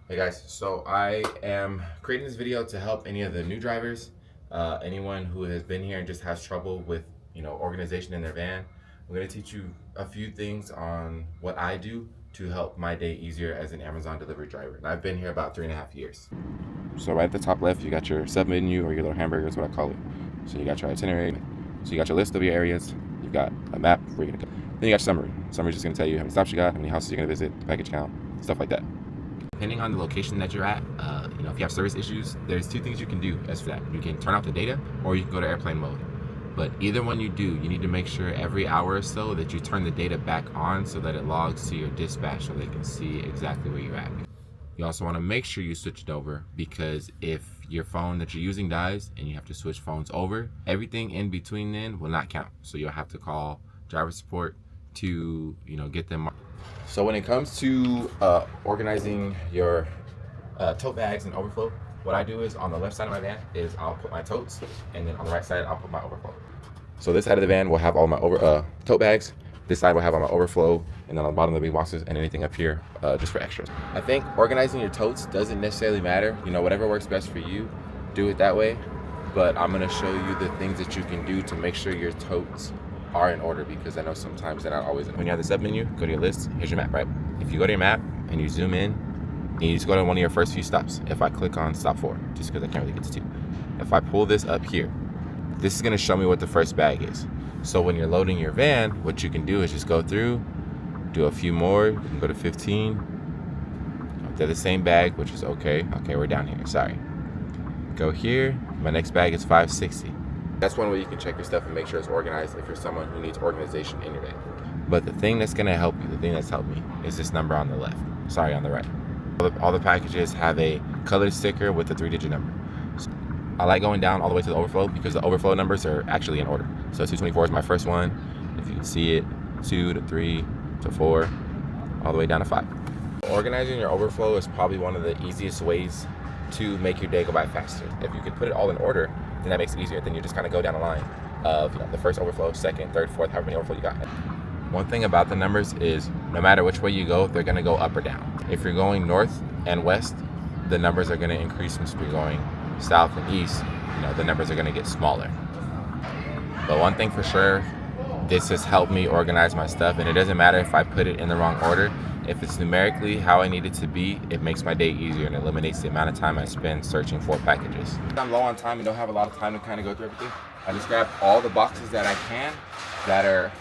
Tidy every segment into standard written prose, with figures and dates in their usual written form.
Hey guys, so I am creating this video to help any of the new drivers, anyone who has been here and just has trouble with, organization in their van. I'm going to teach you a few things on what I do to help my day easier as an Amazon delivery driver. And I've been here about 3.5 years. So right at the top left, you got your sub menu or your little hamburger is what I call it. So you got your itinerary. So you got your list of your areas. You've got a map where you're going to go. Then you got your summary. Summary is just going to tell you how many stops you got, how many houses you're going to visit, the package count, stuff like that. Depending on the location that you're at, if you have service issues, there's two things you can do as for that. You can turn off the data or you can go to airplane mode. But either one you do, you need to make sure every hour or so that you turn the data back on so that it logs to your dispatch so they can see exactly where you're at. You also want to make sure you switch it over, because if your phone that you're using dies and you have to switch phones over, everything in between then will not count. So you'll have to call driver support to get them. So when it comes to organizing your tote bags and overflow, what I do is on the left side of my van is I'll put my totes, and then on the right side I'll put my overflow. So this side of the van will have all my tote bags. This side will have all my overflow, and then on the bottom of the big boxes and anything up here just for extras. I think organizing your totes doesn't necessarily matter. Whatever works best for you, do it that way. But I'm gonna show you the things that you can do to make sure your totes are in order, because I know sometimes they're not always. When you have the sub menu, go to your list, here's your map, right? If you go to your map and you zoom in, and you just go to one of your first few stops. If I click on stop 4, just because I can't really get to 2. If I pull this up here, this is gonna show me what the first bag is. So when you're loading your van, what you can do is just go through, do a few more, you can go to 15. They're the same bag, which is okay. Okay, we're down here, sorry. Go here, my next bag is 560. That's one way you can check your stuff and make sure it's organized if you're someone who needs organization in your day. But the thing that's gonna help you, the thing that's helped me, is this number on the left. Sorry, on the right. All the packages have a colored sticker with a 3-digit number. So I like going down all the way to the overflow because the overflow numbers are actually in order. So 224 is my first one. If you can see it, 2 to 3 to 4, all the way down to 5. Organizing your overflow is probably one of the easiest ways to make your day go by faster. If you could put it all in order, then that makes it easier. Then you just kind of go down the line of the first overflow, second, third, fourth, however many overflow you got. One thing about the numbers is no matter which way you go, they're gonna go up or down. If you're going north and west, the numbers are gonna increase. If you're going south and east, the numbers are gonna get smaller. But one thing for sure, this has helped me organize my stuff, and it doesn't matter if I put it in the wrong order. If it's numerically how I need it to be, it makes my day easier and eliminates the amount of time I spend searching for packages. If I'm low on time and don't have a lot of time to kind of go through everything, I just grab all the boxes that I can that are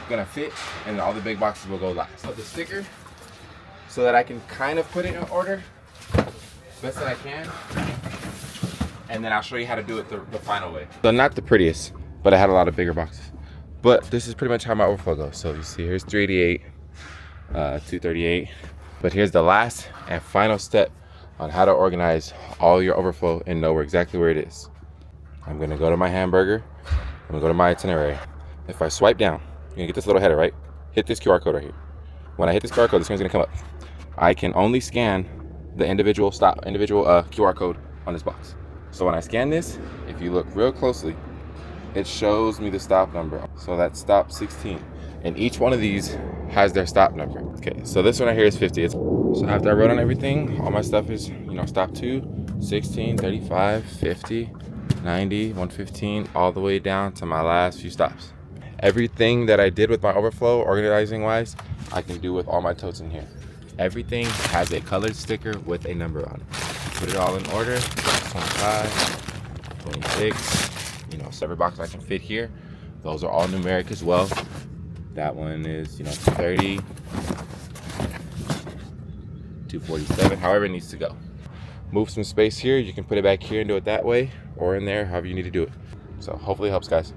gonna fit, and all the big boxes will go last. Put the sticker so that I can kind of put it in order best that I can, and then I'll show you how to do it the final way. So not the prettiest, but I had a lot of bigger boxes. But this is pretty much how my overflow goes. So you see here's 388, 238, but here's the last and final step on how to organize all your overflow and know exactly where it is. I'm gonna go to my hamburger, I'm gonna go to my itinerary. If I swipe down, you're gonna get this little header, right? Hit this QR code right here. When I hit this QR code, this one's gonna come up. I can only scan the individual QR code on this box. So when I scan this, if you look real closely, it shows me the stop number. So that's stop 16. And each one of these has their stop number. Okay, so this one right here is 50. So after I wrote on everything, all my stuff is, stop 2, 16, 35, 50, 90, 115, all the way down to my last few stops. Everything that I did with my overflow, organizing wise, I can do with all my totes in here. Everything has a colored sticker with a number on it. Put it all in order, 25, 26, so every box I can fit here. Those are all numeric as well. That one is, 30, 247, however it needs to go. Move some space here, you can put it back here and do it that way, or in there, however you need to do it. So hopefully it helps, guys.